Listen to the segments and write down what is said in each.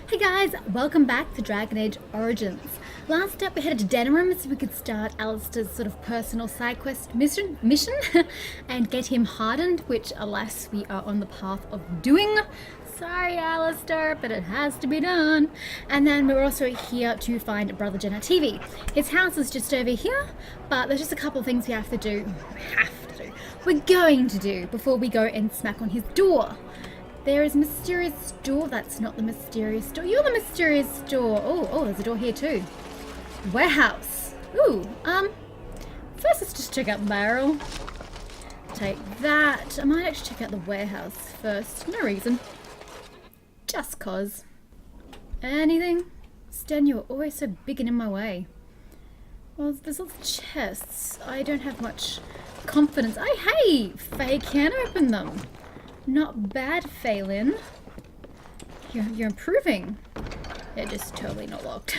Hey guys, welcome back to Dragon Age Origins. Last up we headed to Denerim so we could start Alistair's sort of personal side quest mission and get him hardened, which alas we are on the path of doing. Sorry Alistair, but it has to be done. And then we're also here to find Brother Jenna TV. His house is just over here, but there's just a couple of things we have to do. We're going to do before we go and smack on his door. There is a mysterious door. That's not the mysterious door. You're the mysterious door. Oh, there's a door here too. Warehouse. Ooh, first let's just check out the barrel. Take that. I might actually check out the warehouse first. No reason. Just cause. Anything? Sten, you're always so big and in my way. Well, there's lots of chests. I don't have much confidence. Oh, hey! Faye can open them. Not bad, Faelyn. You're improving. They're just totally not locked.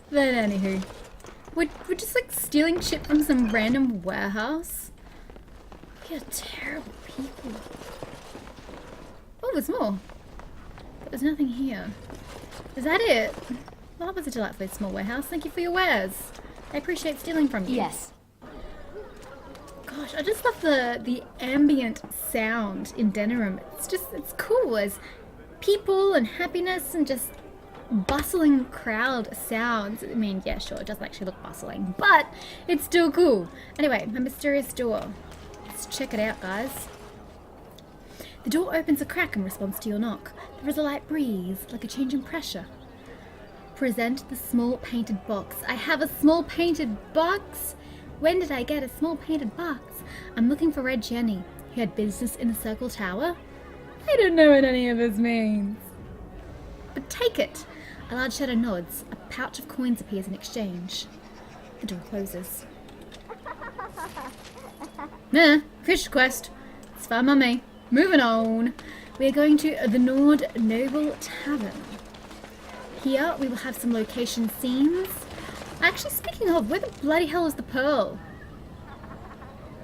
But anywho. We're just like stealing shit from some random warehouse. We are terrible people. Oh, there's more. But there's nothing here. Is that it? Well, that was a delightfully small warehouse. Thank you for your wares. I appreciate stealing from you. Yes. Gosh, I just love the ambient sound in Denerim. It's cool. There's people and happiness and just bustling crowd sounds. I mean, yeah, sure, it doesn't actually look bustling, but it's still cool. Anyway, my mysterious door. Let's check it out, guys. The door opens a crack in response to your knock. There is a light breeze, like a change in pressure. Present the small painted box. I have a small painted box? When did I get a small painted box? I'm looking for Red Jenny, who had business in the Circle Tower. I don't know what any of this means. But take it. A large shadow nods. A pouch of coins appears in exchange. The door closes. Nah, fish quest. It's fine by me. Moving on. We are going to the Nord Noble Tavern. Here we will have some location scenes. Actually, speaking of, where the bloody hell is the pearl?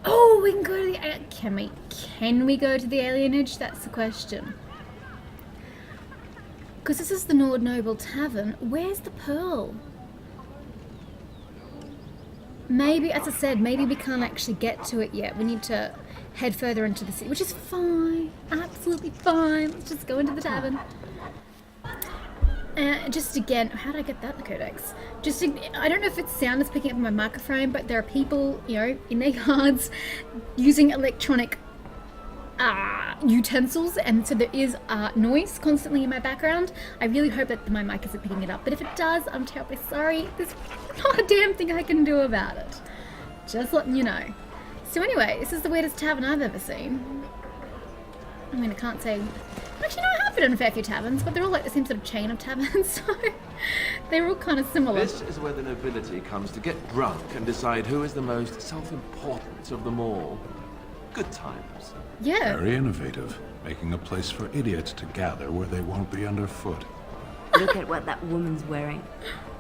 Oh, we can go to the... Can we go to the alienage? That's the question. Because this is the Nord Noble Tavern. Where's the pearl? Maybe, as I said, maybe we can't actually get to it yet. We need to head further into the city, which is fine. Absolutely fine. Let's just go into the tavern. Just again, how did I get that in the codex? I don't know if its sound is picking up on my microphone, but there are people, in their yards using electronic utensils, and so there is noise constantly in my background. I really hope that my mic isn't picking it up, but if it does, I'm terribly sorry. There's not a damn thing I can do about it. Just letting you know. So anyway, this is the weirdest tavern I've ever seen. I mean, I can't say... Actually, no, I have been in a fair few taverns, but they're all like the same sort of chain of taverns, so they're all kind of similar. This is where the nobility comes to get drunk and decide who is the most self-important of them all. Good times. Yeah. Very innovative, making a place for idiots to gather where they won't be underfoot. Look at what that woman's wearing.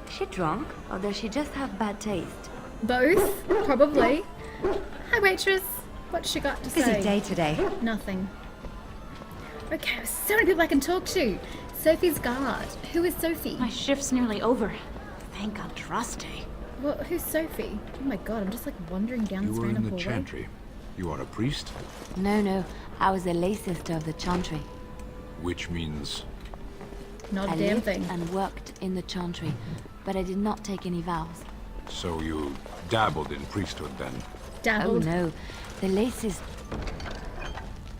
Is she drunk, or does she just have bad taste? Both, probably. Hi, waitress. What's she got to say? Busy day today. Nothing. Okay, there's so many people I can talk to. Sophie's guard. Who is Sophie? My shift's nearly over. Thank God, Trusty. Well, who's Sophie? Oh my god, I'm just like wandering down You this were in random the hallway. chantry. You are a priest? No, I was a lay sister of the chantry. Which means... Not a I damn lived thing. and worked in the chantry, but I did not take any vows. So you dabbled in priesthood then? Dabbled. Oh no, the lay sisters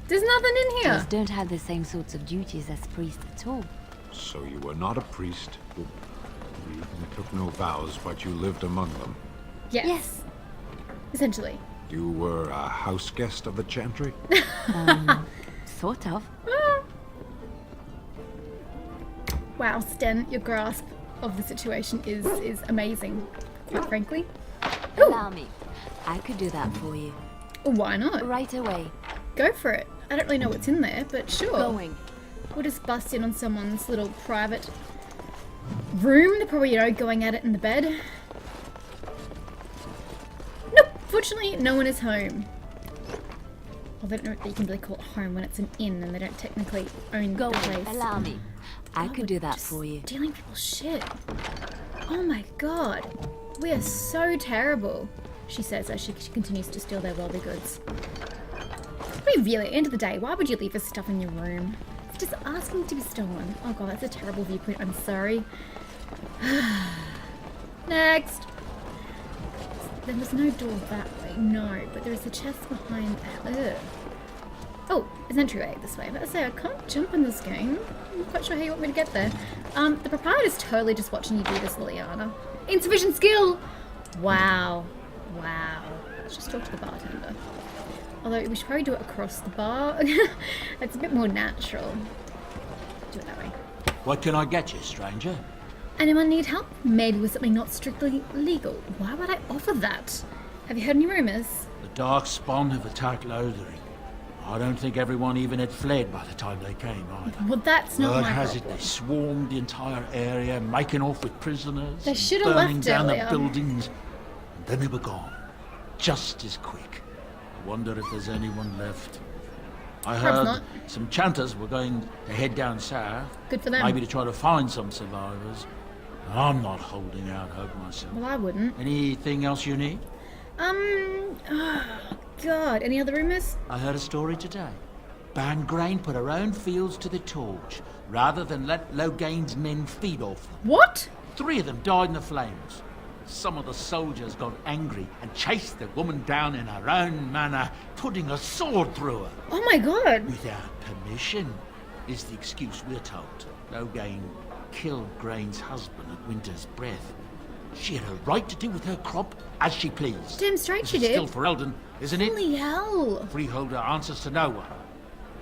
There's nothing in here. don't have the same sorts of duties as priests at all. So you were not a priest. You took no vows, but you lived among them. Yes. Essentially. You were a house guest of the chantry? Sort of. Wow, Sten, your grasp of the situation is amazing, quite frankly. Allow me. I could do that for you. Why not? Right away. Go for it. I don't really know what's in there, but sure. Going. We'll just bust in on someone's little private room. They're probably, going at it in the bed. Nope. Fortunately, no one is home. Well, they don't know that you can really call it home when it's an inn and they don't technically own Go the on, place. allow me. I God, could we're do that just for you. Stealing people's shit. Oh my god. We are so terrible, she says as she continues to steal their worldly goods. I mean, really, at the end of the day, why would you leave this stuff in your room? It's just asking to be stolen. Oh god, that's a terrible viewpoint. I'm sorry. Next. There was no door that way, no, but there is a chest behind that. Ugh. Oh, there's an entryway this way. But I say I can't jump in this game. I'm not quite sure how you want me to get there. The proprietor's totally just watching you do this, Liliana. Insufficient skill! Wow. Wow. Let's just talk to the bartender. Although we should probably do it across the bar. It's a bit more natural. Do it that way. What can I get you, stranger? Anyone need help? Maybe with something not strictly legal. Why would I offer that? Have you heard any rumours? The dark spawn have attacked Lothering. I don't think everyone even had fled by the time they came either. Well, that's not Word my has it problem. they swarmed the entire area, making off with prisoners. They and should have burning left down earlier. the buildings. And then they were gone. Just as quick. I wonder if there's anyone left. I Perhaps heard not. some chanters were going to head down south. Good for them. Maybe to try to find some survivors. I'm not holding out hope myself. Well, I wouldn't. Anything else you need? Oh, God. Any other rumours? I heard a story today. Bangrain put her own fields to the torch, rather than let Logain's men feed off them. What? 3 of them died in the flames. Some of the soldiers got angry and chased the woman down in her own manner, putting a sword through her. Oh, my God. Without permission, is the excuse we're told. Logain killed Grain's husband at Winter's Breath. She had a right to do with her crop as she pleased. Damn straight This she is did. Still for Eldon, isn't it? Holy hell. Freeholder answers to no one.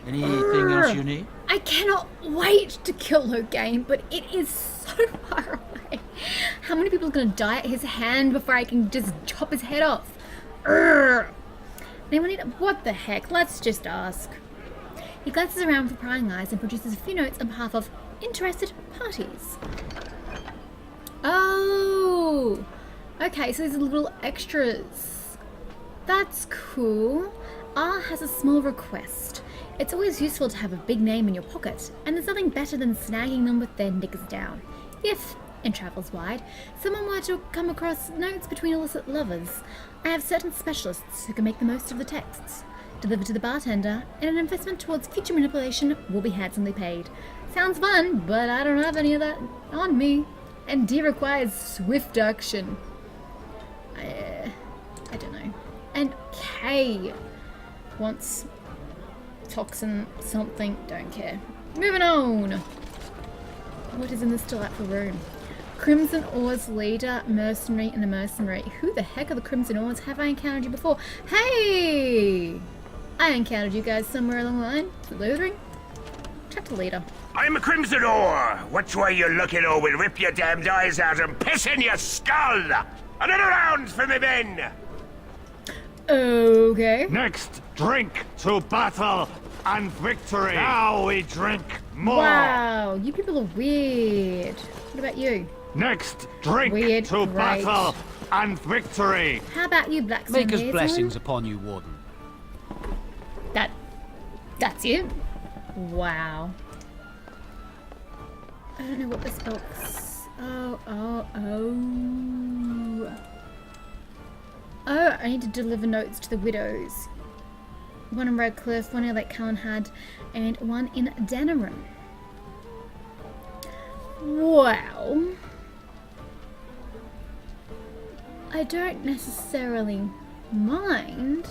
Anything else you need? I cannot wait to kill Logain, but it is so far away. How many people are going to die at his hand before I can just chop his head off? Urgh. Anyone need... What the heck? Let's just ask. He glances around with prying eyes and produces a few notes on behalf of interested parties. Oh! Okay, so there's little extras. That's cool. R has a small request. It's always useful to have a big name in your pocket, and there's nothing better than snagging them with their knickers down. If, in travels wide, someone were to come across notes between illicit lovers, I have certain specialists who can make the most of the texts. Delivered to the bartender, and an investment towards future manipulation will be handsomely paid. Sounds fun, but I don't have any of that on me. And D requires swift action. I don't know. And K wants toxin something, don't care. Moving on. What is in this delightful room? Crimson Oars leader, mercenary, and a mercenary. Who the heck are the Crimson Oars? Have I encountered you before? Hey! I encountered you guys somewhere along the line. Is it Lothering? Chat to leader. I'm a Crimson Ore. Which way you looking, or we'll rip your damned eyes out and piss in your skull. Another round for me men. Okay. Next, drink to battle and victory. Now we drink more. Wow, you people are weird. What about you? Next, drink Weird, to great. battle and victory. How about you, Blackstone? Maker's Hazelwood? blessings upon you, Warden. That's it? Wow. I don't know what this box... Oh. Oh, I need to deliver notes to the widows. One in Redcliffe, one in Lake Calenhad, and one in Denerim. Well... I don't necessarily mind.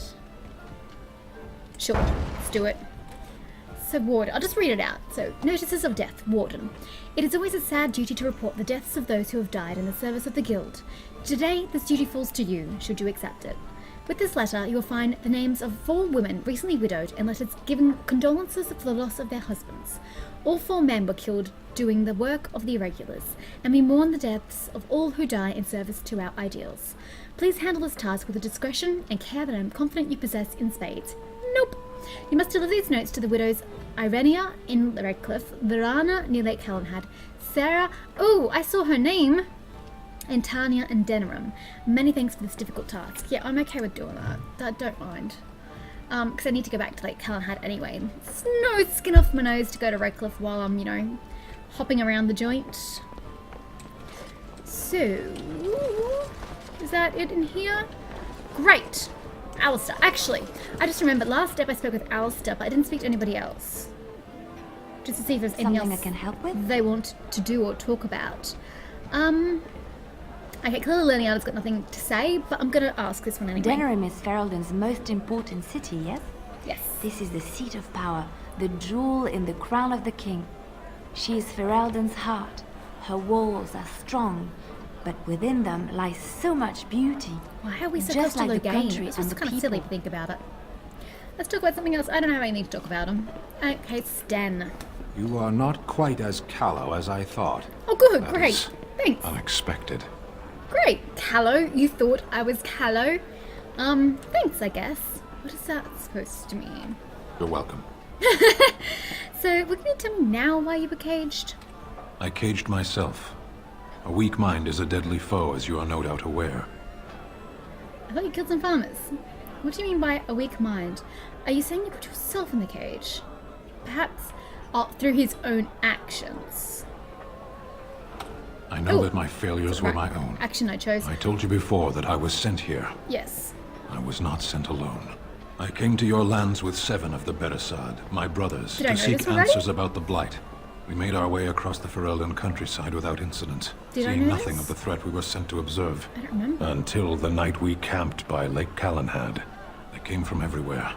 Sure, let's do it. So, Warden, I'll just read it out. So, notices of death, Warden. It is always a sad duty to report the deaths of those who have died in the service of the Guild. Today, this duty falls to you, should you accept it. With this letter, you will find the names of 4 women recently widowed and letters giving condolences for the loss of their husbands. All 4 men were killed doing the work of the irregulars, and we mourn the deaths of all who die in service to our ideals. Please handle this task with a discretion and care that I am confident you possess in spades. Nope. You must deliver these notes to the widows Irenia in Redcliffe, Verana near Lake Calenhad, Sarah, oh, I saw her name, and Tanya and Denerim. Many thanks for this difficult task. Yeah, I'm okay with doing that. Don't mind. Because I need to go back to Lake Calenhad anyway. It's no skin off my nose to go to Redcliffe while I'm, you know, hopping around the joint. So, is that it in here? Great! Alistair. Actually, I just remembered last step I spoke with Alistair, but I didn't speak to anybody else. Just to see if there's anything Something else I can help with? they want to do or talk about. Okay, clearly Liliana's got nothing to say, but I'm gonna ask this one anyway. Denerim is Ferelden's most important city, yes? Yes. This is the seat of power, the jewel in the crown of the king. She is Ferelden's heart. Her walls are strong, but within them lies so much beauty. Why are we so Just close to like the Loghain? country It's and just the kind of silly to people. think about it. Let's talk about something else. I don't have anything to talk about him. Okay, Sten. You are not quite as callow as I thought. Oh, good, That great. is Thanks. Unexpected. Great. Callow. You thought I was callow. Thanks, I guess. What is that supposed to mean? You're welcome. So, we're going to tell me now why you were caged? I caged myself. A weak mind is a deadly foe, as you are no doubt aware. I thought you killed some farmers. What do you mean by a weak mind? Are you saying you put yourself in the cage? Perhaps through his own actions. I know Oh, that my failures were right. my own. Action I chose. I told you before that I was sent here. Yes. I was not sent alone. I came to your lands with 7 of the Beresad, my brothers, Did I to know seek this already? answers about the Blight. We made our way across the Ferelden countryside without incident, Did I seeing know nothing this? of the threat we were sent to observe. I don't remember. Until the night we camped by Lake Calenhad. They came from everywhere.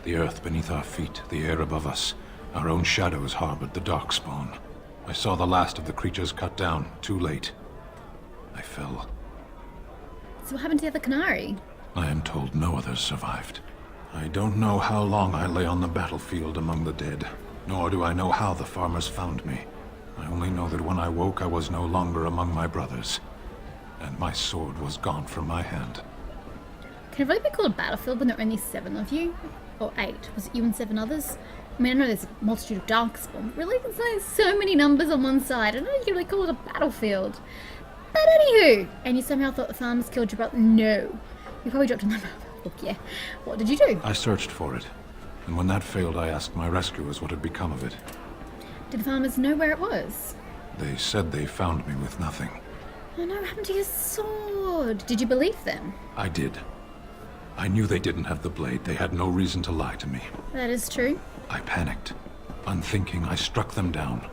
The earth beneath our feet, the air above us. Our own shadows harbored the darkspawn. I saw the last of the creatures cut down, too late. I fell. So what happened to the other canary? I am told no others survived. I don't know how long I lay on the battlefield among the dead, nor do I know how the farmers found me. I only know that when I woke, I was no longer among my brothers, and my sword was gone from my hand. Can it really be called a battlefield when there are only 7 of you? Or 8? Was it you and 7 others? I mean, I know there's a multitude of darkspawn. Really? There's so many numbers on one side. I don't know if you really call it a battlefield. But anywho! And you somehow thought the farmers killed your brother? No. You probably dropped him in the book, yeah. What did you do? I searched for it, and when that failed, I asked my rescuers what had become of it. Did the farmers know where it was? They said they found me with nothing. Oh no, what happened to your sword? Did you believe them? I did. I knew they didn't have the blade. They had no reason to lie to me. That is true. I panicked. Unthinking, I struck them down.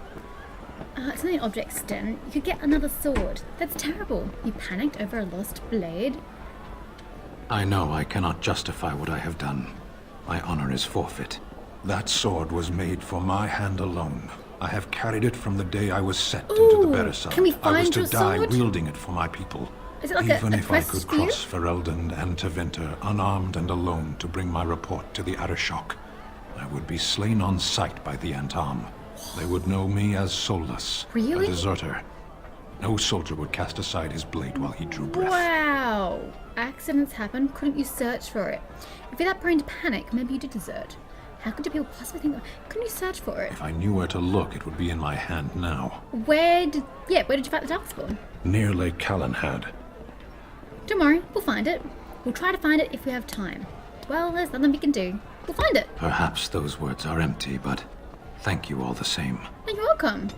It's only an object, Sten. You could get another sword. That's terrible. You panicked over a lost blade? I know I cannot justify what I have done. My honor is forfeit. That sword was made for my hand alone. I have carried it from the day I was set into the Beresad. can we I was find to your die sword? wielding it for my people. Is it like Even a if I quest could for you? cross Ferelden and Tevinter, unarmed and alone, to bring my report to the Arishok, I would be slain on sight by the Antam. They would know me as soulless, Really? a deserter. No soldier would cast aside his blade while he drew breath. Wow! Accidents happen. Couldn't you search for it? If you're that prone to panic, maybe you did desert. How could people possibly think? Couldn't you search for it? If I knew where to look, it would be in my hand now. Where did you fight the darkspawn? Near Lake Calenhad. Don't worry, we'll find it. We'll try to find it if we have time. Well, there's nothing we can do. We'll find it. Perhaps those words are empty, but thank you all the same. And you're welcome.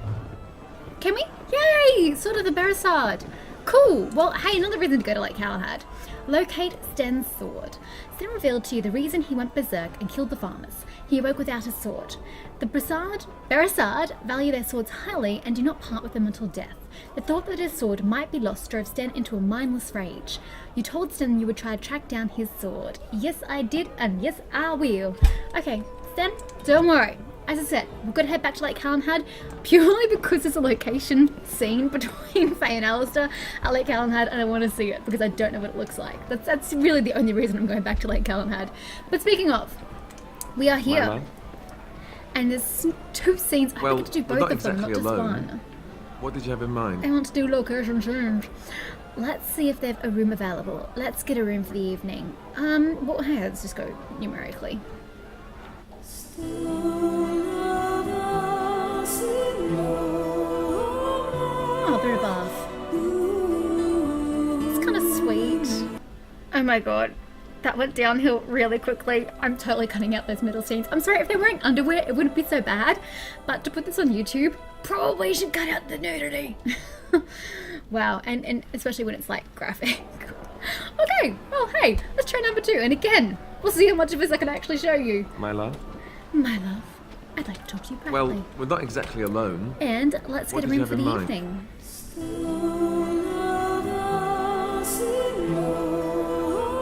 Can we? Yay! Sword of the Beresad. Cool. Well, hey, another reason to go to Lake Calenhad. Locate Sten's sword. Sten revealed to you the reason he went berserk and killed the farmers. He awoke without a sword. The Beresad value their swords highly and do not part with them until death. The thought that his sword might be lost drove Sten into a mindless rage. You told Sten you would try to track down his sword. Yes, I did, and yes, I will. Okay, Sten, don't worry. As I said, we're going to head back to Lake Calenhad purely because there's a location scene between Faye and Alistair at Lake Calenhad, and I want to see it because I don't know what it looks like. That's really the only reason I'm going back to Lake Calenhad. But speaking of, we are here, Well, and there's 2 scenes. I well, get to do we're both not of them, not exactly just alone. one. What did you have in mind? I want to do location change. Let's see if they have a room available. Let's get a room for the evening. Well, hey, let's just go numerically. Oh, bit of bath. It's kind of sweet. Oh my god. that went downhill really quickly. I'm totally cutting out those middle scenes. I'm sorry, if they're wearing underwear, it wouldn't be so bad. But to put this on YouTube, probably should cut out the nudity. Wow, and especially when it's like graphic. Okay, well, hey, let's try number 2. And again, we'll see how much of this I can actually show you. My love? My love, I'd like to talk to you privately. Well, we're not exactly alone. And let's What get a did you room for have the in mind? evening.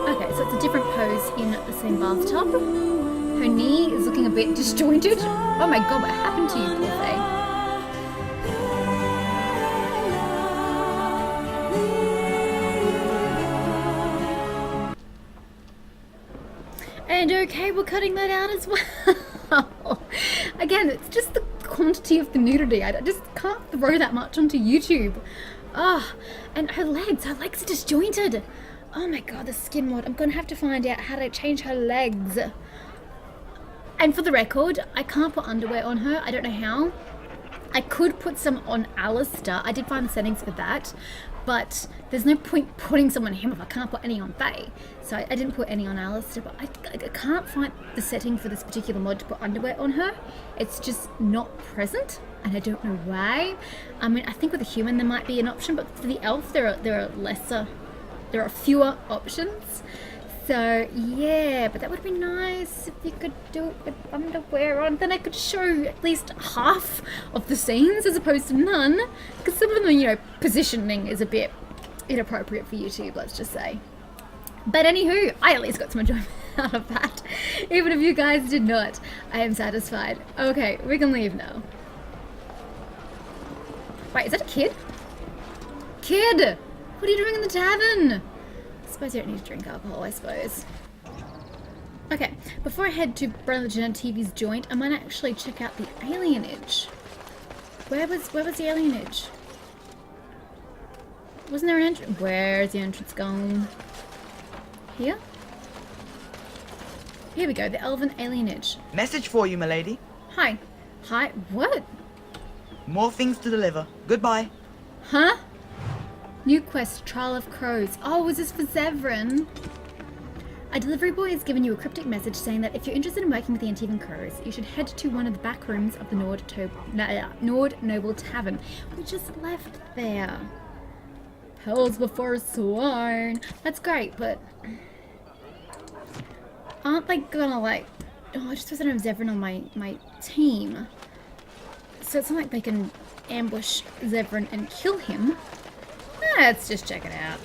Okay, so it's a different pose in the same bathtub. Her knee is looking a bit disjointed. Oh my god, what happened to you, poor Faye? And okay, we're cutting that out as well. Again, it's just the quantity of the nudity. I just can't throw that much onto YouTube. Ah, and her legs are disjointed. Oh my god, the skin mod. I'm gonna have to find out how to change her legs. And for the record, I can't put underwear on her. I don't know how. I could put some on Alistair. I did find the settings for that. But there's no point putting some on him if I can't put any on Faye. So I didn't put any on Alistair, but I can't find the setting for this particular mod to put underwear on her. It's just not present, and I don't know why. I mean, I think with a human there might be an option, but for the elf there are fewer options. So yeah, but that would be nice if you could do it with underwear on. Then I could show at least half of the scenes as opposed to none, because some of them, you know, positioning is a bit inappropriate for YouTube, let's just say. But anywho, I at least got some enjoyment out of that. Even if you guys did not, I am satisfied. Okay, we can leave now. Wait, is that a kid? Kid! What are you doing in the tavern? I suppose you don't need to drink alcohol, I suppose. Okay, before I head to Brother Jen TV's joint, I might actually check out the alienage. Where was the alienage? Wasn't there an entrance? Where's the entrance gone? Here? Here we go, the Elven alienage. Message for you, milady. Hi. Hi, what? More things to deliver. Goodbye. Huh? New quest, Trial of Crows. Oh, was this for Zevran? A delivery boy has given you a cryptic message saying that if you're interested in working with the Antivan Crows, you should head to one of the back rooms of the Nord Noble Tavern. We just left there. Pearls before swine. That's great, but aren't they gonna like... Oh, I just wasn't have Zevran on my team. So it's not like they can ambush Zevran and kill him. Let's just check it out.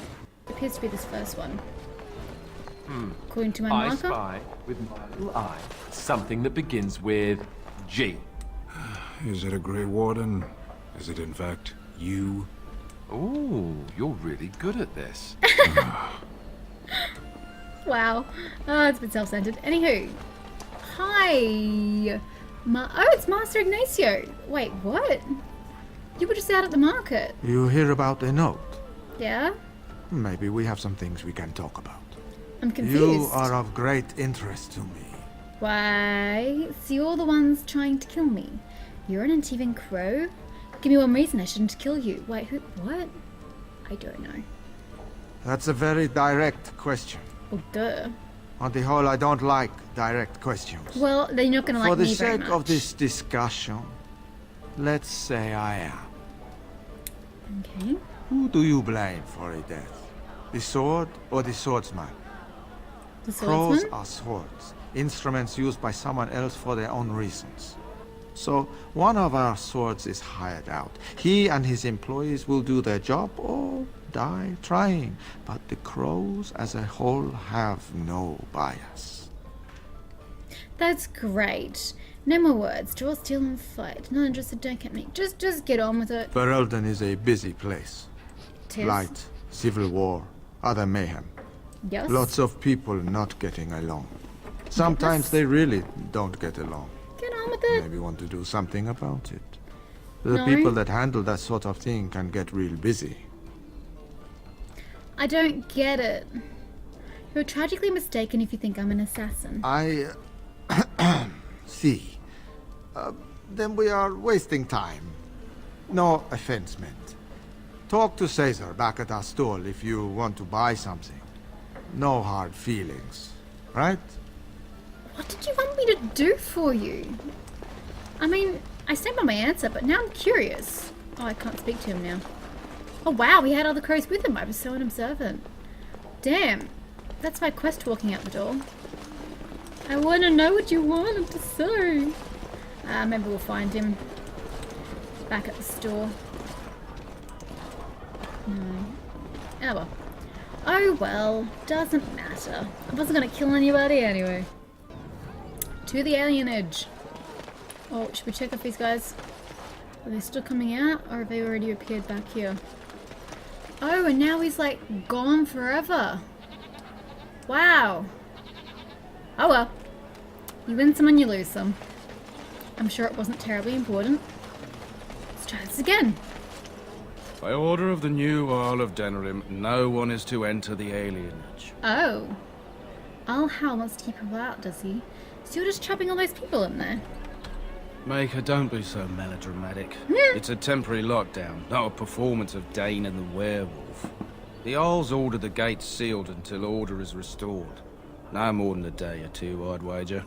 It appears to be this first one. According to my I marker. spy with my little eye something that begins with G. Is it a Grey Warden? Is it in fact you? Ooh, you're really good at this. Wow. Oh, it's a bit self-centered. Anywho. Hi. Oh, it's Master Ignacio. Wait, what? You were just out at the market. You hear about the note? Yeah? Maybe we have some things we can talk about. I'm confused. You are of great interest to me. Why? So you're the ones trying to kill me. You're an Antivan Crow? Give me one reason I shouldn't kill you. Wait, who? What? I don't know. That's a very direct question. Well, duh. On the whole, I don't like direct questions. Well, then you're not gonna like For the me very sake much. of this discussion, let's say I am. Okay. Who do you blame for a death? The sword or the swordsman? The Crows swordsman? are swords, instruments used by someone else for their own reasons. So, one of our swords is hired out. He and his employees will do their job or die trying. But the crows as a whole have no bias. That's great. No more words. Draw, steal, and fight. Not interested, don't get me. Just get on with it. Ferelden is a busy place. Tis. Blight, civil war, other mayhem. Yes. Lots of people not getting along. Sometimes Yes. they really don't get along. Get on with it. Maybe want to do something about it. The No. people that handle that sort of thing can get real busy. I don't get it. You're tragically mistaken if you think I'm an assassin. I see. Then we are wasting time. No offense meant. Talk to Caesar back at our stall if you want to buy something. No hard feelings, right? What did you want me to do for you? I mean, I stand by my answer, but now I'm curious. Oh, I can't speak to him now. Oh wow, he had other crows with him. I was so unobservant. Damn, that's my quest walking out the door. I want to know what you wanted to say. Maybe we'll find him back at the store. No. Oh well. Oh well, doesn't matter. I wasn't gonna kill anybody anyway. To the alien edge. Oh, should we check if these guys... Are they still coming out, or have they already appeared back here? Oh, and now he's like gone forever. Wow. Oh well. You win some and you lose some. I'm sure it wasn't terribly important. Let's try this again. By order of the new Earl of Denerim, no one is to enter the alienage. Oh. Earl Hal wants to keep her out, does he? So you're just trapping all those people in there? Maker, don't be so melodramatic. It's a temporary lockdown, not a performance of Dane and the werewolf. The Earls ordered the gates sealed until order is restored. No more than a day or two, I'd wager.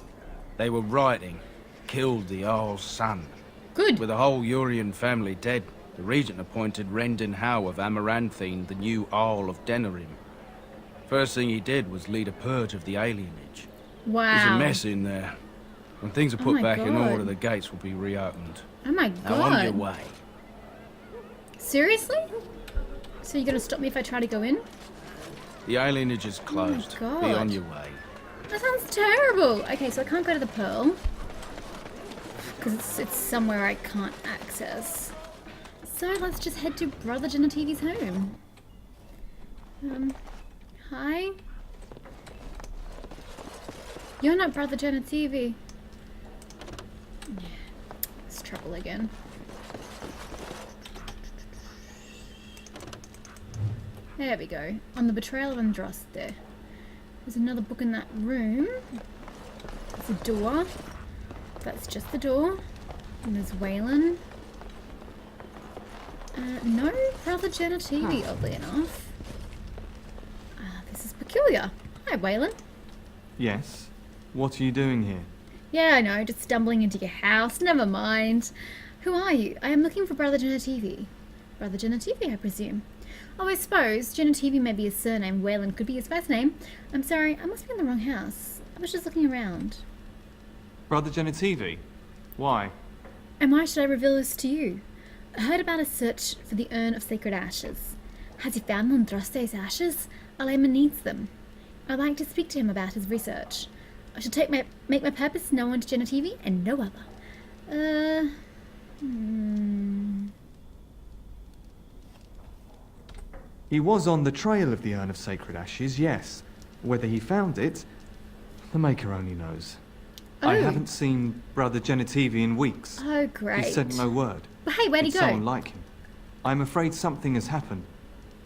They were writing, killed the Earl's son. Good. With the whole Urian family dead, the regent appointed Rendon Howe of Amaranthine the new Earl of Denerim. First thing he did was lead a purge of the alienage. Wow. There's a mess in there. When things are Oh put my back in God. order, the gates will be reopened. Oh my Now on your god. way. Seriously? So you're gonna stop me if I try to go in? The alienage is closed. Be God. on your way. That sounds terrible. Okay, so I can't go to the Pearl. Because it's somewhere I can't access. So let's just head to Brother Genetivi's home. Hi? You're not Brother Genetivi. Yeah, it's trouble again. There we go. On the Betrayal of Andraste. There's another book in that room. There's a door. That's just the door. And there's Waylon. No Brother Genetivi, oddly enough. This is peculiar. Hi, Waylon. Yes? What are you doing here? Yeah, I know, just stumbling into your house. Never mind. Who are you? I am looking for Brother Genetivi. Brother Genetivi, I presume. Oh, I suppose Genetivi may be his surname. Waylon could be his first name. I'm sorry, I must be in the wrong house. I was just looking around. Brother Genetivi? Why? And why should I reveal this to you? I heard about a search for the Urn of Sacred Ashes. Has he found Andraste's ashes? Alema needs them. I'd like to speak to him about his research. I shall make my purpose known to Genetivi and no other. He was on the trail of the Urn of Sacred Ashes, yes. Whether he found it, the Maker only knows. I Oh. haven't seen Brother Genetivi in weeks. Oh, great. He said no word. But hey, where'd he It's go? so unlike him. I'm afraid something has happened.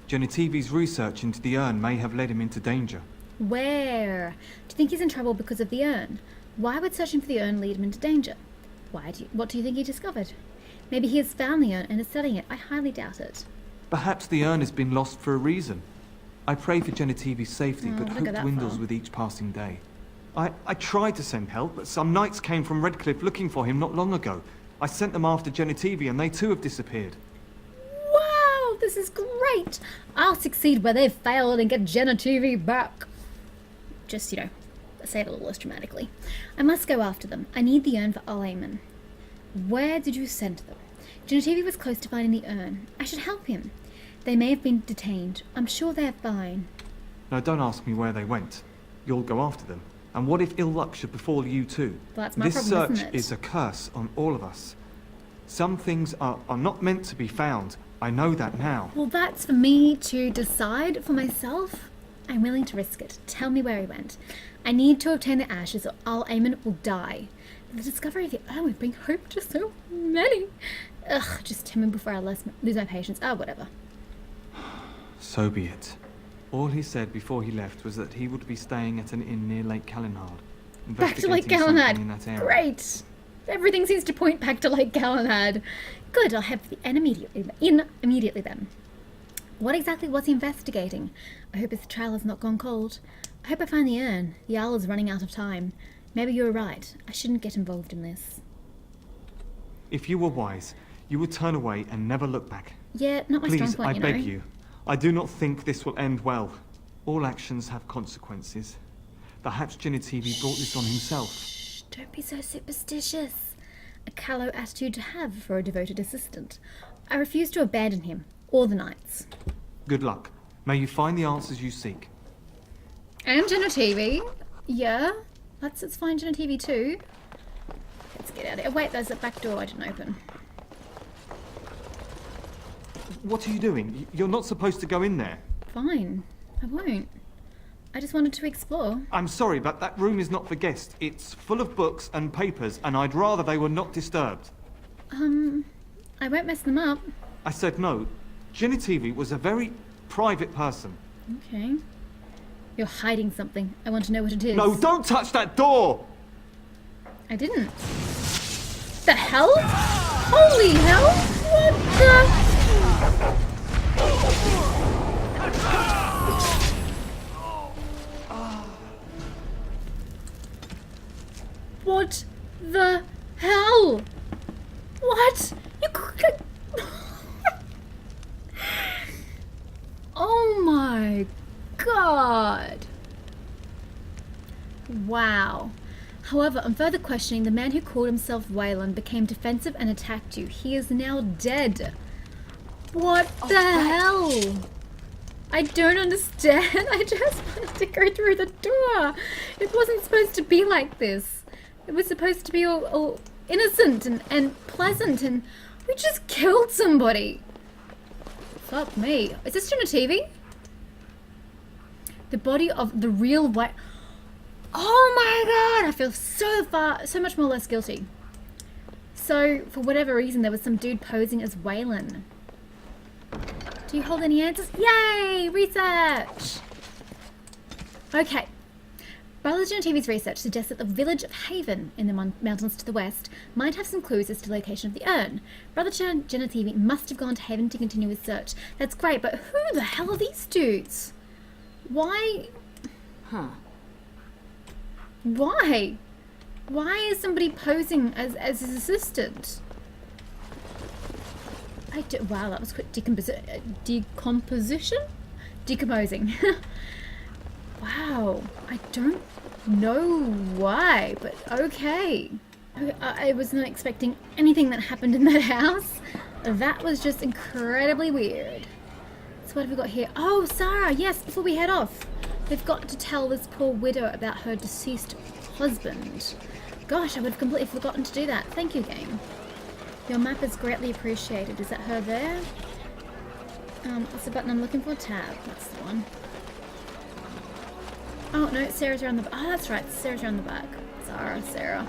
Genetivi's research into the urn may have led him into danger. Where? Do you think he's in trouble because of the urn? Why would searching for the urn lead him into danger? What do you think he discovered? Maybe he has found the urn and is selling it. I highly doubt it. Perhaps the urn has been lost for a reason. I pray for Genetivi's safety, Oh, but don't hope go that dwindles far. with each passing day. I tried to send help, but some knights came from Redcliffe looking for him not long ago. I sent them after Genetivi, and they too have disappeared. Wow, this is great. I'll succeed where they've failed and get Genetivi back. Just, say it a little less dramatically. I must go after them. I need the urn for Alaman. Where did you send them? Genetivi was close to finding the urn. I should help him. They may have been detained. I'm sure they're fine. Now don't ask me where they went. You'll go after them. And what if ill luck should befall you too? Well, that's my this problem, search isn't it? is a curse on all of us. Some things are not meant to be found. I know that now. Well, that's for me to decide for myself. I'm willing to risk it. Tell me where he went. I need to obtain the ashes or Al-Aman will die. The discovery of the urn would bring hope to so many. Ugh, just tell me before I lose my patience. Oh, whatever. So be it. All he said before he left was that he would be staying at an inn near Lake Calenhard. Back to Lake investigating something in that Galahad. area. Great. Everything seems to point back to Lake Galahad. Good, I'll have the inn immediately then. What exactly was he investigating? I hope his trial has not gone cold. I hope I find the urn. The owl is running out of time. Maybe you were right. I shouldn't get involved in this. If you were wise, you would turn away and never look back. Yeah, not my strong Please, point, I you know. beg you. I do not think this will end well. All actions have consequences. Perhaps Genitivi brought this on himself. Shh, don't be so superstitious. A callow attitude to have for a devoted assistant. I refuse to abandon him, or the knights. Good luck. May you find the answers you seek. And Genitivi. Yeah, let's find Genitivi too. Let's get out of here. Wait, there's a back door I didn't open. What are you doing? You're not supposed to go in there. Fine, I won't. I just wanted to explore. I'm sorry, but that room is not for guests. It's full of books and papers, and I'd rather they were not disturbed. I won't mess them up. I said no. Genitivi was a very private person. Okay. You're hiding something. I want to know what it is. No, don't touch that door! I didn't. The hell? Holy hell! What the... What the hell? What? You could... Oh my god. Wow. However, on further questioning, the man who called himself Faelyn became defensive and attacked you. He is now dead. What the hell? I don't understand. I just wanted to go through the door. It wasn't supposed to be like this. It was supposed to be all innocent and pleasant, and we just killed somebody. Fuck me. Is this Genitivi? The body of the real white... Oh my god! I feel so much more less guilty. So, for whatever reason, there was some dude posing as Faelyn. Do you hold any answers? Yay! Research! Okay. Brother Genitivi's research suggests that the village of Haven, in the mountains to the west, might have some clues as to the location of the urn. Brother Genitivi must have gone to Haven to continue his search. That's great, but who the hell are these dudes? Why? Huh. Why? Why is somebody posing as his assistant? Wow, that was quick. Decomposition? Decomposing. Wow, I don't know why, but okay. I was not expecting anything that happened in that house. That was just incredibly weird. So what have we got here? Oh, Sarah, yes, before we head off. They've got to tell this poor widow about her deceased husband. Gosh, I would have completely forgotten to do that. Thank you, game. Your map is greatly appreciated. Is that her there? What's the button I'm looking for? Tab. That's the one. Oh, no, Sarah's around the back. Oh, that's right. Sarah's around the back. Sarah.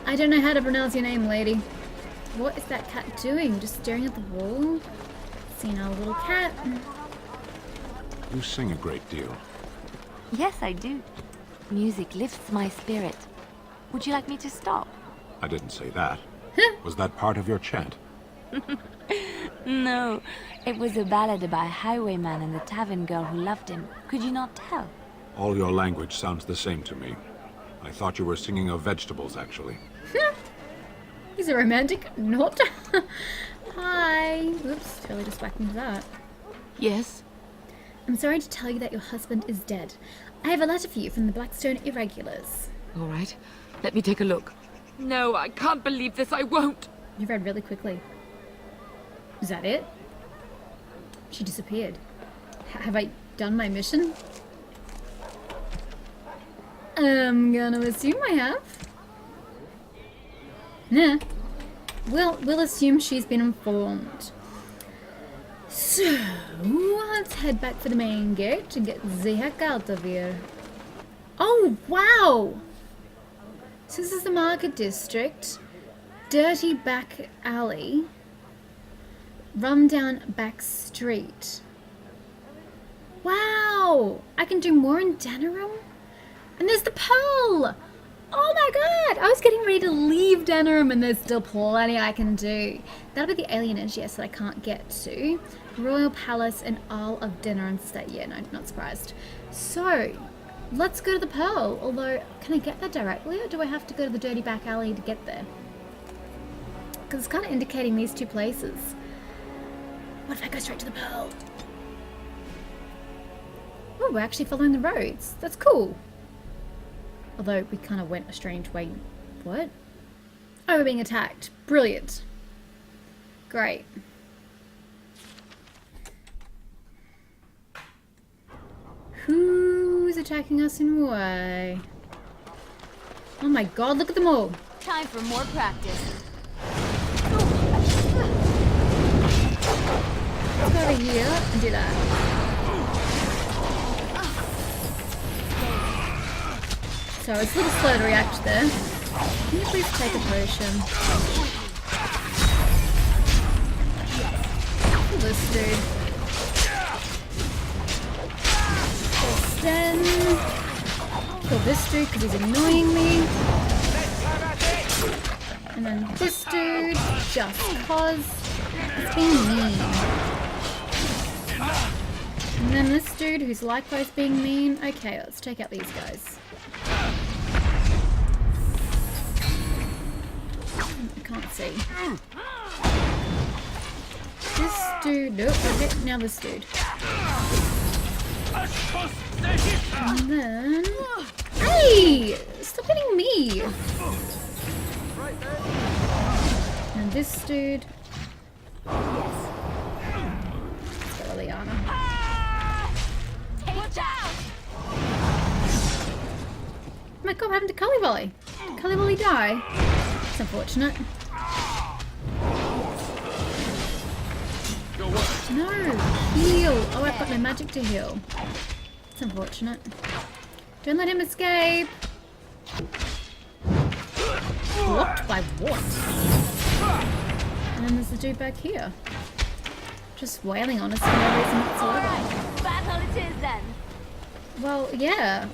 I don't know how to pronounce your name, lady. What is that cat doing? Just staring at the wall? Seeing our little cat. You sing a great deal. Yes, I do. Music lifts my spirit. Would you like me to stop? I didn't say that. Was that part of your chant? No, it was a ballad about a highwayman and the tavern girl who loved him. Could you not tell? All your language sounds the same to me. I thought you were singing of vegetables, actually. He's a romantic. Not. Hi. Oops, totally just backed into that. Yes? I'm sorry to tell you that your husband is dead. I have a letter for you from the Blackstone Irregulars. All right. Let me take a look. No, I can't believe this. I won't. You read really quickly. Is that it? She disappeared. Have I done my mission? I'm gonna assume I have. Nah. Well, we'll assume she's been informed. So, let's head back for the main gate and get the heck out of here. Oh, wow! So this is the market district. Dirty back alley. Run-down back street. Wow! I can do more in Denerim? And there's the pearl! Oh my god! I was getting ready to leave Denerim and there's still plenty I can do. That'll be the alien NGS that I can't get to. Royal Palace and Isle of Dinner and Stay. Yeah, no, not surprised. So, let's go to the Pearl. Although, can I get there directly, or do I have to go to the dirty back alley to get there? Because it's kind of indicating these two places. What if I go straight to the Pearl? Oh, we're actually following the roads. That's cool. Although, we kind of went a strange way. What? Oh, we're being attacked. Brilliant. Great. Who's attacking us in why? Oh my god, look at them all. Time for more practice. Let's go over here and do that. So it's a little slow to react there. Can you please take a potion? Kill this dude. Then kill this dude because he's annoying me. And then this dude just cause he's being mean. And then this dude who's likewise being mean. Okay, let's take out these guys. I can't see. This dude, nope, okay, now this dude. And then... Hey! Stop hitting me! And this dude... Let's go Liliana. Watch out! Oh my god, what happened to Cully Volley? Did Cully Volley die? It's unfortunate. No! Heal! Oh, I've got no magic to heal. It's unfortunate. Don't let him escape! Blocked by what? And then there's the dude back here. Just wailing on us for no reason whatsoever. Battle it is then. Well, yeah.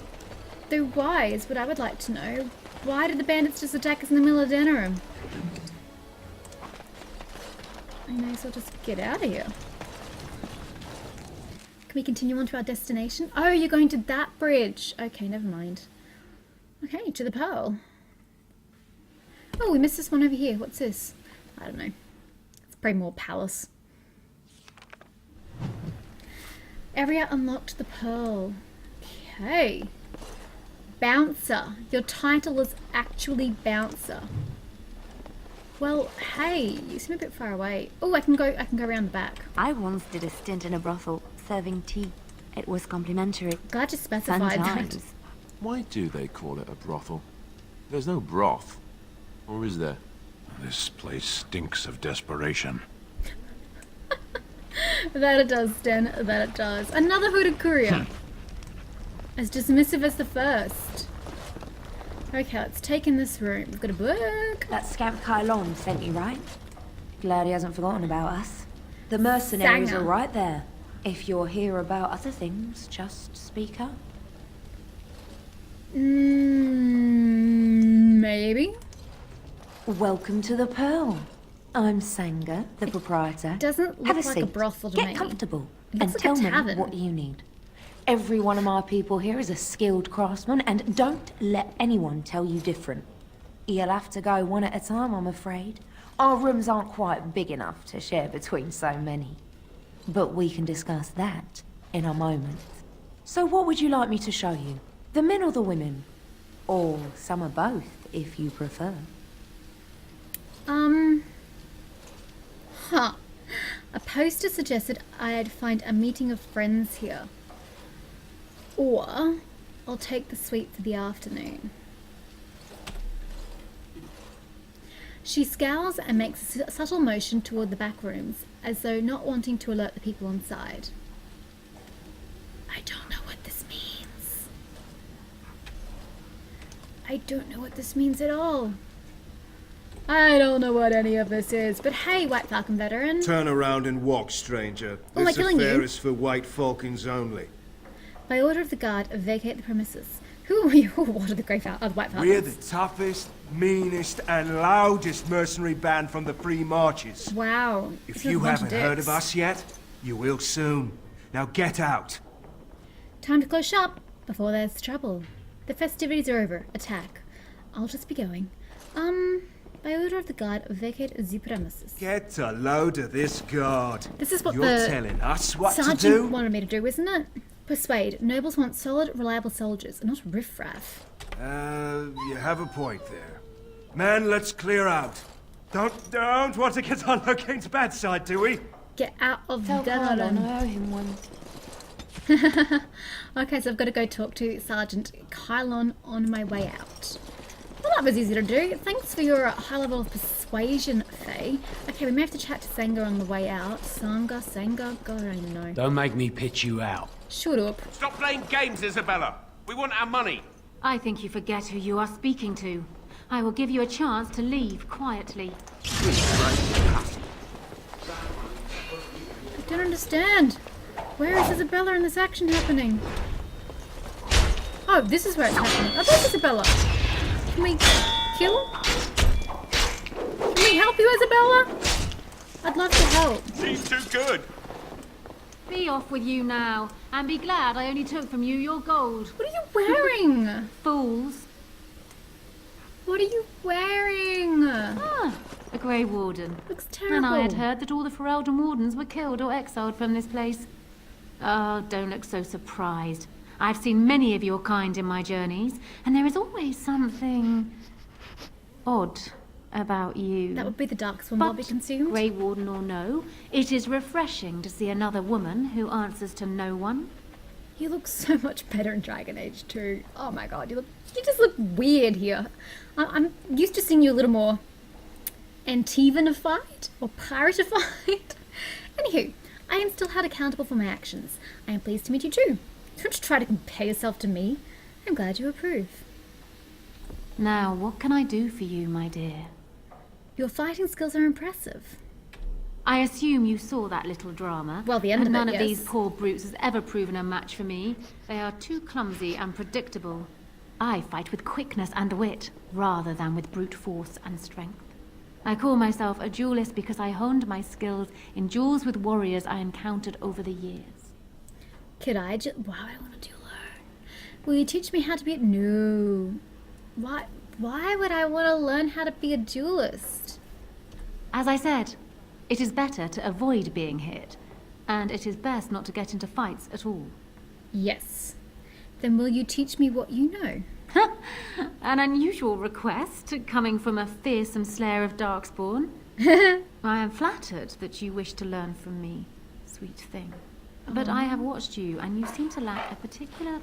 Though why is what I would like to know. Why did the bandits just attack us in the middle of Denerim? I may as well just get out of here. Can we continue on to our destination? Oh, you're going to that bridge. Okay, never mind. Okay, to the Pearl. Oh, we missed this one over here. What's this? I don't know. It's probably more palace. Area unlocked to the Pearl. Okay. Bouncer. Your title is actually Bouncer. Well, hey, you seem a bit far away. Oh, I can go around the back. I once did a stint in a brothel serving tea. It was complimentary. Glad you specified that. Sometimes. Why do they call it a brothel? There's no broth. Or is there? This place stinks of desperation. That it does, Den. That it does. Another hooded courier. As dismissive as the first. Okay, let's take in this room. We've got a book. That scamp Kylon sent you, right? Glad he hasn't forgotten about us. The mercenaries Sanger. are right there. If you're here about other things, just speak up. Maybe. Welcome to the Pearl. I'm Sanger, the proprietor. Doesn't look Have a like seat. a brothel to Get me. comfortable It and looks tell like a me tavern. what you need. Every one of my people here is a skilled craftsman, and don't let anyone tell you different. You'll have to go one at a time, I'm afraid. Our rooms aren't quite big enough to share between so many. But we can discuss that in a moment. So what would you like me to show you? The men or the women? Or some of both, if you prefer. A poster suggested I'd find a meeting of friends here. Or I'll take the suite for the afternoon. She scowls and makes a subtle motion toward the back rooms, as though not wanting to alert the people inside. I don't know what this means. I don't know what this means at all. I don't know what any of this is, but hey, White Falcon veteran. Turn around and walk, stranger. Oh, am I This killing affair you? is for White Falcons only. By order of the guard, vacate the premises. Who are you? What are the White Falcons? We're the toughest, meanest, and loudest mercenary band from the Free Marches. Wow. If this is you a bunch of haven't heard dicks. of us yet, You will soon. Now get out. Time to close shop before there's trouble. The festivities are over. Attack. I'll just be going. By order of the guard, vacate the premises. Get a load of this guard. This is what You're the telling us what to sergeant do? wanted me to do, isn't it? Persuade. Nobles want solid, reliable soldiers, not riffraff. You have a point there. Men, let's clear out. Don't want to get on Locane's bad side, do we? Get out of Tell Faelyn I owe him one. Okay, so I've got to go talk to Sergeant Kylon on my way out. Well, that was easy to do. Thanks for your high level of persuasion, Faye. Okay, we may have to chat to Senga on the way out. Senga, God, I don't know. Don't make me pitch you out. Shut up. Stop playing games, Isabella. We want our money. I think you forget who you are speaking to. I will give you a chance to leave quietly. I don't understand. Where is Isabella in this action happening? Oh, this is where it's happening. Oh, there's Isabella. Can we kill? Can we help you, Isabella? I'd love to help. She's too good. Be off with you now, and be glad I only took from you your gold. What are you wearing? Fools. What are you wearing? Ah, a Grey Warden. Looks terrible. And I had heard that all the Ferelden Wardens were killed or exiled from this place. Oh, don't look so surprised. I've seen many of your kind in my journeys, and there is always something odd about you. That would be the Darkspawn But, lobby consumed. Grey Warden or no, it is refreshing to see another woman who answers to no one. You look so much better in Dragon Age 2. Oh my god, you just look weird here. I'm used to seeing you a little more Antivanified or piratified. Anywho, I am still held accountable for my actions. I am pleased to meet you too. Don't try to compare yourself to me. I'm glad you approve. Now, what can I do for you, my dear? Your fighting skills are impressive. I assume you saw that little drama. Well, the end and of it, none of yes. these poor brutes has ever proven a match for me. They are too clumsy and predictable. I fight with quickness and wit, rather than with brute force and strength. I call myself a duelist because I honed my skills in duels with warriors I encountered over the years. Could I just... Why would I want to learn? Will you teach me how to be a... No. Why would I want to learn how to be a duelist? As I said, it is better to avoid being hit, and it is best not to get into fights at all. Yes. Then will you teach me what you know? An unusual request, coming from a fearsome slayer of Darkspawn. I am flattered that you wish to learn from me, sweet thing. But I have watched you, and you seem to lack a particular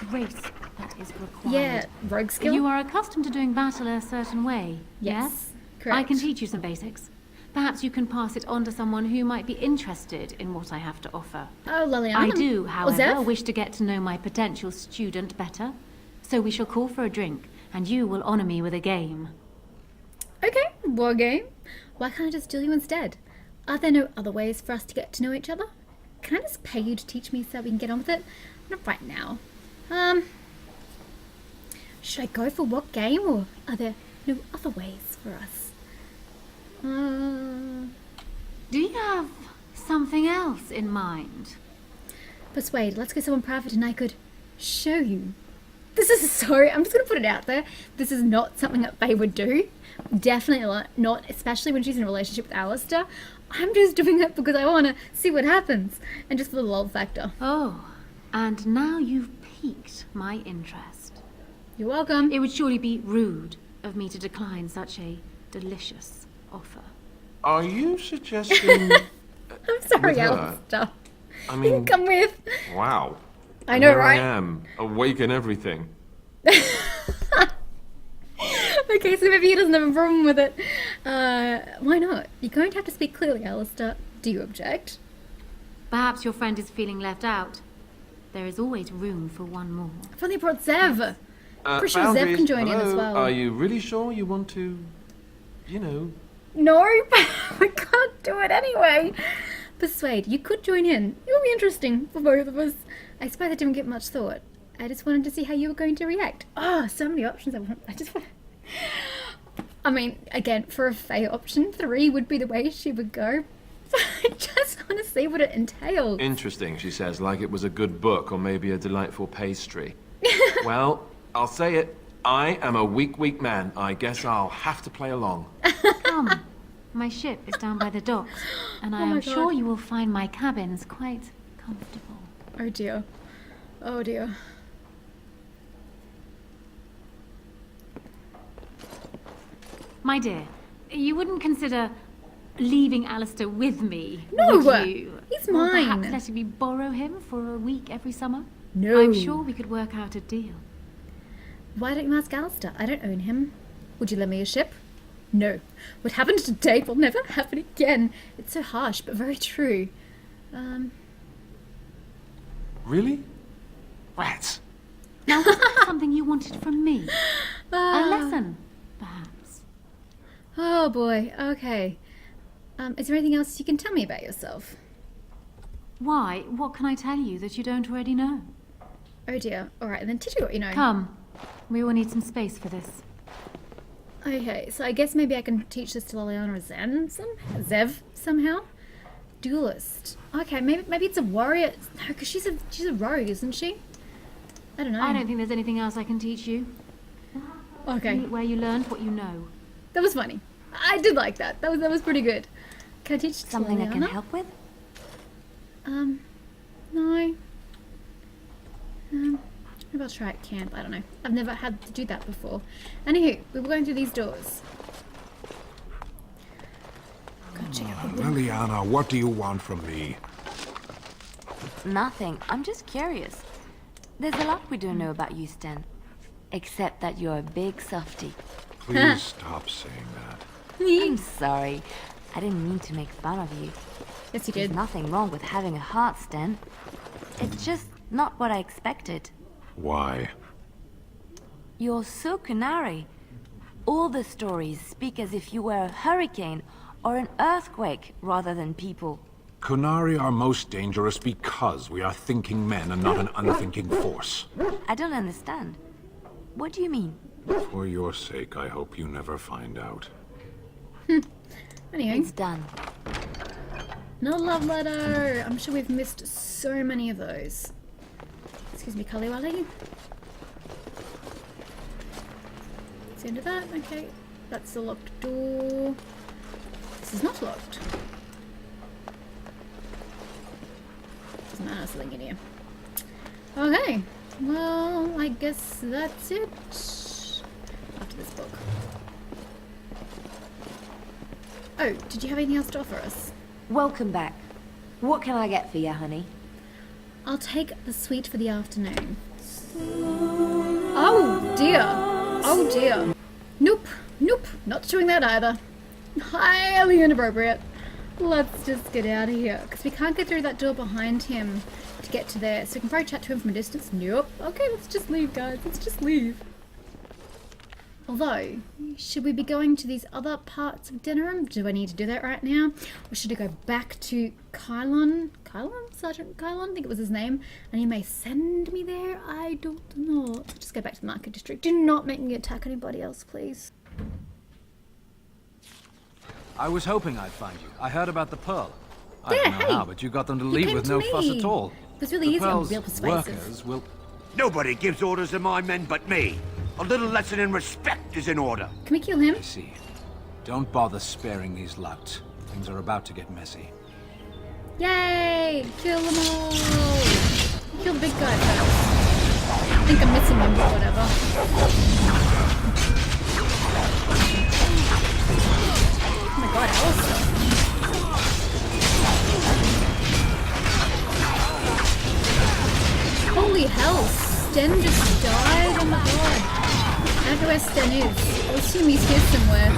grace that is required. Yeah, rogue skill? You are accustomed to doing battle a certain way, yes? Correct. I can teach you some basics. Perhaps you can pass it on to someone who might be interested in what I have to offer. Oh, Liliana. I do, however, Zeph? wish to get to know my potential student better. So we shall call for a drink, and you will honor me with a game. Okay, war game. Why can't I just duel you instead? Are there no other ways for us to get to know each other? Can I just pay you to teach me so we can get on with it? Not right now. Should I go for what game, or are there no other ways for us? Do you have something else in mind? Persuade. Let's go someone private and I could show you. This is sorry, I'm just going to put it out there. This is not something that Faye would do. Definitely not, especially when she's in a relationship with Alistair. I'm just doing it because I want to see what happens. And just for the lol factor. Oh, and now you've piqued my interest. You're welcome. It would surely be rude of me to decline such a delicious offer. Are you suggesting... I'm sorry, with her? Alistair. I You mean... can come with. Wow. I know, Here right? I am, awake and everything. Okay, so maybe he doesn't have a problem with it. Why not? You're going to have to speak clearly, Alistair. Do you object? Perhaps your friend is feeling left out. There is always room for one more. I've only brought Zev. Pretty sure Zev Boundaries, can join in as hello? well. Are you really sure you want to, you know... No, we can't do it anyway. Persuade, you could join in. It would be interesting for both of us. I suppose I didn't give much thought. I just wanted to see how you were going to react. Oh, so many options. I mean, again, for a Faye option, 3 would be the way she would go. I just want to see what it entails. Interesting, she says, like it was a good book or maybe a delightful pastry. Well, I'll say it. I am a weak man. I guess I'll have to play along. Come. My ship is down by the docks, and I am sure you will find my cabins quite comfortable. Oh dear. Oh dear. My dear, you wouldn't consider leaving Alistair with me, No, would you? he's Or mine. perhaps letting me borrow him for a week every summer? No. I'm sure we could work out a deal. Why don't you ask Alistair? I don't own him. Would you lend me a ship? No. What happened today will never happen again. It's so harsh, but very true. Really? Rats. Now, was that something you wanted from me? A lesson, perhaps? Oh boy, okay. Is there anything else you can tell me about yourself? Why? What can I tell you that you don't already know? Oh dear. Alright, then teach me what you know. Come. We will need some space for this. Okay, so I guess maybe I can teach this to Liliana or Zev somehow? Duelist. Okay, maybe it's a warrior. No, because she's a rogue, isn't she? I don't know. I don't think there's anything else I can teach you. Okay. Where you learned what you know. That was funny. I did like that. That was pretty good. Can I teach Something I can Liliana? help with? No. Maybe I'll try at camp. I don't know. I've never had to do that before. Anywho, we were going through these doors. Gotta check out the window. Liliana, what do you want from me? Nothing. I'm just curious. There's a lot we don't know about you, Sten. Except that you're a big softy. Please stop saying that. I'm sorry. I didn't mean to make fun of you. Yes, you There's did. nothing wrong with having a heart, Sten. It's just not what I expected. Why? You're so canary. All the stories speak as if you were a hurricane or an earthquake rather than people. Kunari are most dangerous because we are thinking men and not an unthinking force. I don't understand. What do you mean? For your sake, I hope you never find out. Anyway, It's done. no love letter. I'm sure we've missed so many of those. Excuse me, Kaliwali. It's the end of that. Okay, that's the locked door. This is not locked. Doesn't matter, there's something in here. Okay, well, I guess that's it. After this book. Oh, did you have anything else to offer us? Welcome back. What can I get for you, honey? I'll take the sweet for the afternoon. Oh dear. Oh dear. Nope. Nope. Not doing that either. Highly inappropriate. Let's just get out of here. Because we can't get through that door behind him to get to there. So we can probably chat to him from a distance. Nope. Okay, let's just leave, guys. Let's just leave. Although, should we be going to these other parts of Denerim? Do I need to do that right now? Or should I go back to Kylon? Kylon? Sergeant Kylon? I think it was his name. And he may send me there? I don't know. Let's just go back to the Market District. Do not make me attack anybody else, please. I was hoping I'd find you. I heard about the Pearl. I Yeah, don't know hey. how, but you got them to He leave came with to no me. fuss at all. It was really The easy. I'm Pearl's real persuasive. workers will... Nobody gives orders to my men but me. A little lesson in respect is in order. Can we kill him? I see. Don't bother sparing these louts. Things are about to get messy. Yay! Kill them all! Kill the big guy first. I think I'm missing him, but whatever. Oh my god, Alistair. Holy hell, Sten just died? Oh my god. I don't know where Sten is. I'll assume he's here somewhere.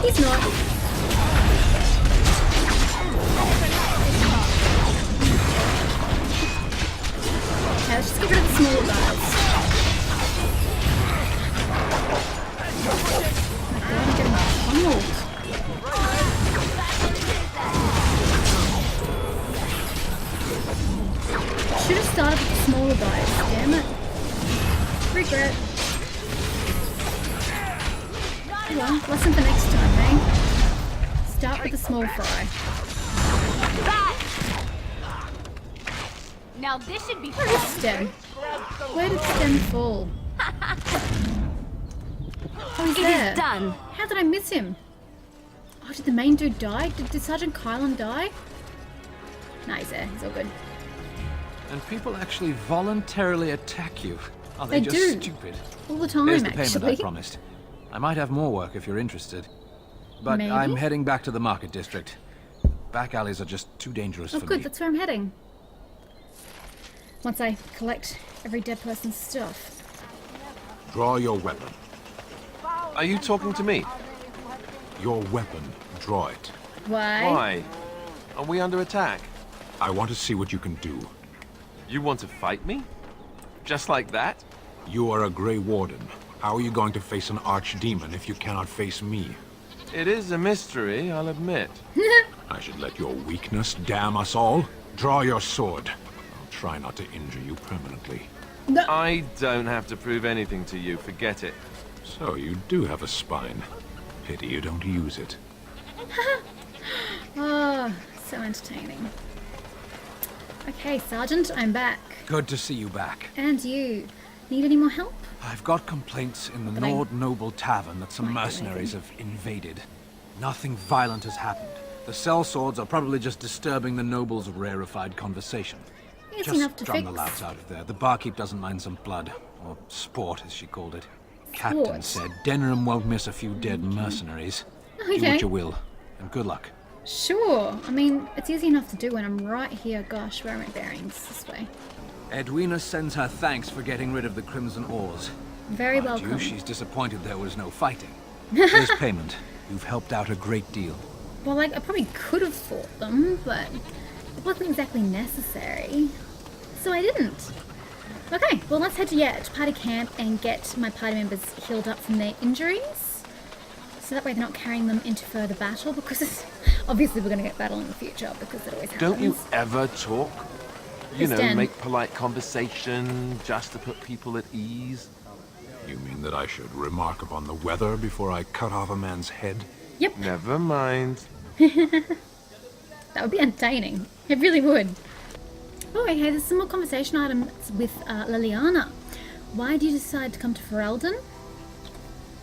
He's not. Okay, let's just get rid of the smaller guys. Oh my god, I'm getting pummeled. Should have started with the smaller guys, damn it. Regret. Oh well, lesson for next time, eh? Start with the small fry. Now this should be Where is Stem? Where did Stem fall? Oh, he's there. done. How did I miss him? Oh, did the main dude die? Did Sergeant Kylan die? Nah, he's there. He's all good. And people actually voluntarily attack you. Are they They just do. stupid? All the time, Here's the payment I actually. promised. I might have more work if you're interested. But Maybe? I'm heading back to the market district. Back alleys are just too dangerous Oh, for good. me. That's where I'm heading. Once I collect every dead person's stuff. Draw your weapon. Are you talking to me? Your weapon. Draw it. Why? Why? Are we under attack? I want to see what you can do. You want to fight me? Just like that? You are a Grey Warden. How are you going to face an archdemon if you cannot face me? It is a mystery, I'll admit. I should let your weakness damn us all. Draw your sword. I'll try not to injure you permanently. No. I don't have to prove anything to you, forget it. So you do have a spine. Pity you don't use it. Oh, so entertaining. Okay, Sergeant, I'm back. Good to see you back. And you. Need any more help? I've got complaints in the But I- Nord Noble Tavern that some Might do mercenaries have invaded. Nothing violent has happened. The sellswords are probably just disturbing the nobles' rarefied conversation. Easy Just enough to drum fix. the louts out of there. The barkeep doesn't mind some blood. Or sport, as she called it. Captain said Denham won't miss a few dead mercenaries. Do Okay. what you will, and good luck. Sure. I mean, it's easy enough to do when I'm right here. Gosh, where are my bearings? This way. Edwina sends her thanks for getting rid of the Crimson Oars. Very Mind welcome. you, she's disappointed there was no fighting. Here's payment. You've helped out a great deal. Well, like, I probably could have fought them, but it wasn't exactly necessary. So I didn't. Okay, well, let's head to party camp and get my party members healed up from their injuries. So that way they're not carrying them into further battle, because obviously we're going to get battle in the future, because it always happens. Don't you ever talk? You Who's know, Dan? make polite conversation just to put people at ease. You mean that I should remark upon the weather before I cut off a man's head? Yep. Never mind. That would be entertaining. It really would. Oh, okay, there's some more conversation items with Liliana. Why did you decide to come to Ferelden?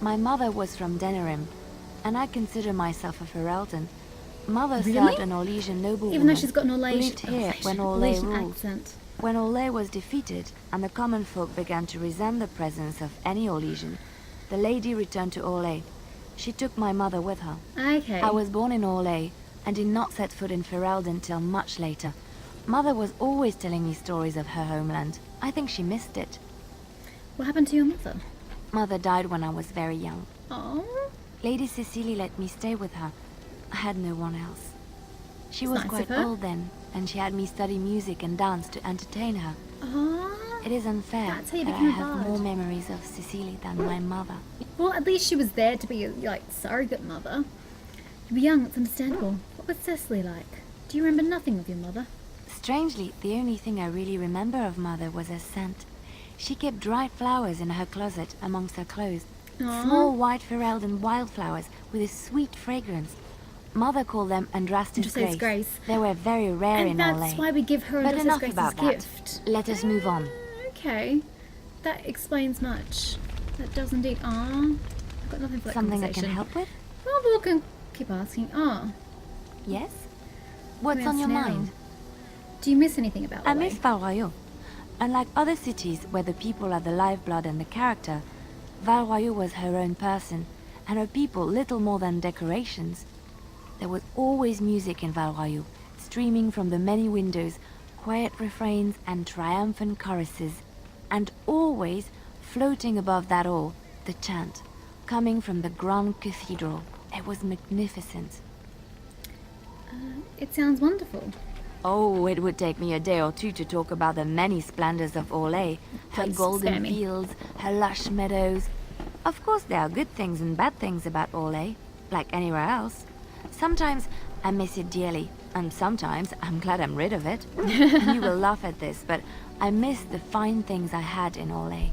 My mother was from Denerim, and I consider myself a Ferelden. Mother Really? served an Orlesian noblewoman Even though she's got an who Orlesian, lived here when Orlais ruled. accent. When Orlais was defeated, and the common folk began to resent the presence of any Orlesian, the lady returned to Orlais. She took my mother with her. Okay. I was born in Orlais, and did not set foot in Ferelden till much later. Mother was always telling me stories of her homeland. I think she missed it. What happened to your mother? Mother died when I was very young. Oh. Lady Cecilie let me stay with her. I had no one else. She was Nice of quite her. old then, and she had me study music and dance to entertain her. Oh. It is unfair That's how you that I became a have bard. more memories of Cecilie than my mother. Well, at least she was there to be your, like, surrogate mother. You were young, it's understandable. What was Cecily like? Do you remember nothing of your mother? Strangely, the only thing I really remember of Mother was her scent. She kept dried flowers in her closet amongst her clothes. Aw. Small white Ferelden wildflowers with a sweet fragrance. Mother called them Andrastis Andrastis Grace. They were very rare And in that's Orlais. why we give her But Andrastis enough Grace about as that. gift. Let us move on. Okay. That explains much. That does indeed. I've got nothing for that Something I conversation. can help with? Well, we can keep asking. Yes? What's Yes, on your now. mind? Do you miss anything about I Orlais? miss Val-Royaux. Unlike other cities where the people are the lifeblood and the character, Val-Royaux was her own person, and her people little more than decorations. There was always music in Val-Royaux, streaming from the many windows, quiet refrains and triumphant choruses, and always, floating above that all, the chant, coming from the Grand Cathedral. It was magnificent. It sounds wonderful. Oh, it would take me a day or two to talk about the many splendors of Orlais, her Please, golden spare me. fields, her lush meadows. Of course, there are good things and bad things about Orlais, like anywhere else. Sometimes I miss it dearly, and sometimes I'm glad I'm rid of it. You will laugh at this, but I miss the fine things I had in Orlais.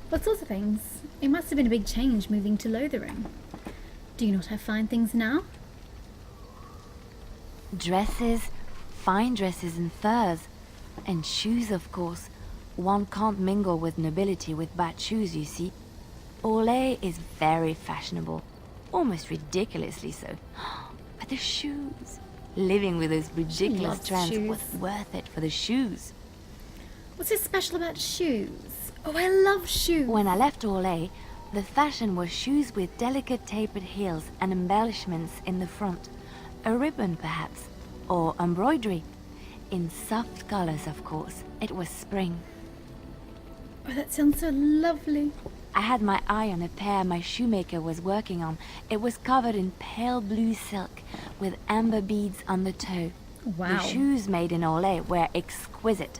What sorts of things? It must have been a big change moving to Lothering. Do you not have fine things now? Dresses, fine dresses and furs. And shoes, of course. One can't mingle with nobility with bad shoes, you see. Olay is very fashionable. Almost ridiculously so. But the shoes. Living with those ridiculous loves trends shoes. was worth it for the shoes. What's so special about shoes? Oh, I love shoes. When I left Olay, the fashion was shoes with delicate tapered heels and embellishments in the front. A ribbon, perhaps, or embroidery. In soft colors, of course. It was spring. Oh, that sounds so lovely. I had my eye on a pair my shoemaker was working on. It was covered in pale blue silk with amber beads on the toe. Wow. The shoes made in Olay were exquisite.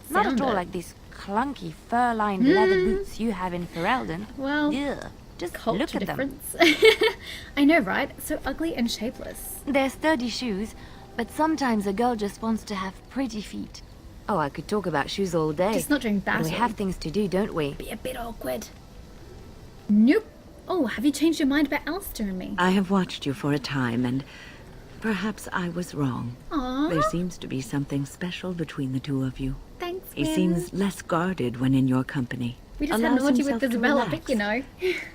Not Sound at all it. like these clunky fur-lined leather boots you have in Ferelden. Well, Ugh, just culture look at them. difference. I know, right? So ugly and shapeless. They're sturdy shoes, but sometimes a girl just wants to have pretty feet. Oh, I could talk about shoes all day. Just not during But battle. we have things to do, don't we? Be a bit awkward. Nope. Oh, have you changed your mind about Alistair and me? I have watched you for a time, and perhaps I was wrong. Aww. There seems to be something special between the two of you. Thanks, He Win. seems less guarded when in your company. We just had Allows an orgy with himself to Isabella, relax. but you know.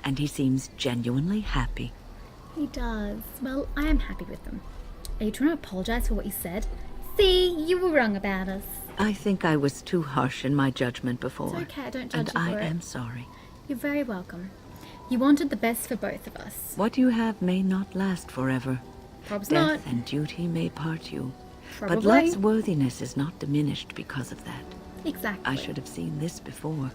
And he seems genuinely happy. He does. Well, I am happy with them. Are you trying to apologize for what you said? See, you were wrong about us. I think I was too harsh in my judgment before. It's okay, I don't judge And you I for it. am sorry. You're very welcome. You wanted the best for both of us. What you have may not last forever. Probs Death not. and duty may part you. Probably. But love's worthiness is not diminished because of that. Exactly. I should have seen this before.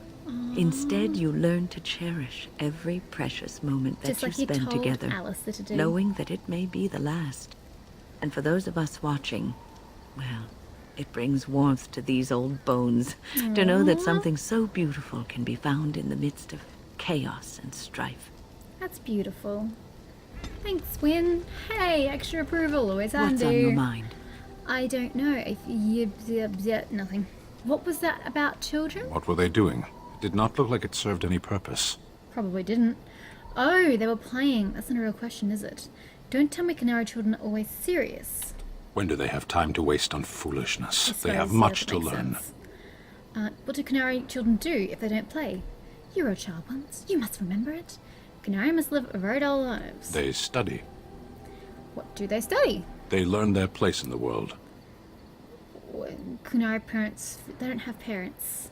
Instead, you learn to cherish every precious moment that Just you like you spend told together, Alistair to do. knowing that it may be the last. And for those of us watching, well, it brings warmth to these old bones to know that Aw. something so beautiful can be found in the midst of chaos and strife. That's beautiful. Thanks, Win. Hey, extra approval, always handy. What's on your mind? I don't know. If nothing. What was that about children? What were they doing? It did not look like it served any purpose. Probably didn't. Oh, they were playing. That's not a real question, is it? Don't tell me Canary children are always serious. When do they have time to waste on foolishness? I They have suppose, much that to makes learn. sense. What do Canary children do if they don't play? You were a child once. You must remember it. Canary must live very dull lives. They study. What do they study? They learn their place in the world. Canary parents, they don't have parents.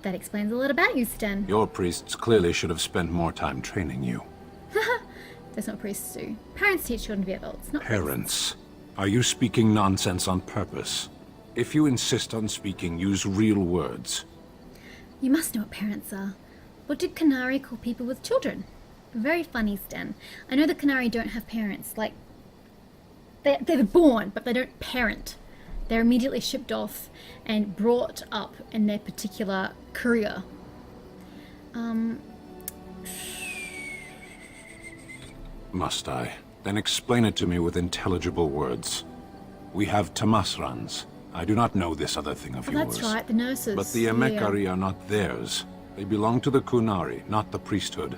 That explains a lot about you, Sten. Your priests clearly should have spent more time training you. That's not priests do. Parents teach children to be adults, not priests. Parents, are you speaking nonsense on purpose? If you insist on speaking, use real words. You must know what parents are. What did Canary call people with children? Very funny, Sten. I know the Canary don't have parents. Like, they're born, but they don't parent. They're immediately shipped off and brought up in their particular career. Must I? Then explain it to me with intelligible words. We have Tamasrans. I do not know this other thing of Oh, yours. that's right, the nurses. But the Emekari are not theirs. They belong to the Kunari, not the priesthood.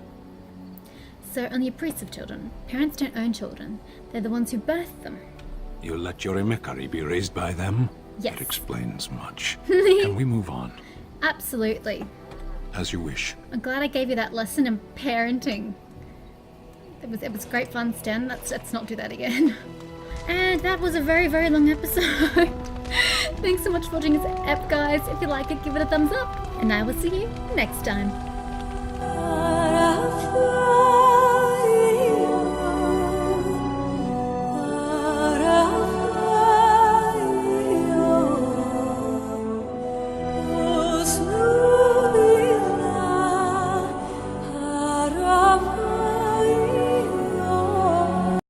So only priests have children. Parents don't own children. They're the ones who birth them. You let your Emekari be raised by them? Yes. That explains much. Can we move on? Absolutely. As you wish. I'm glad I gave you that lesson in parenting. It was great fun, Sten. Let's not do that again. And that was a very, very long episode. Thanks so much for watching this ep, guys. If you like it, give it a thumbs up. And I will see you next time.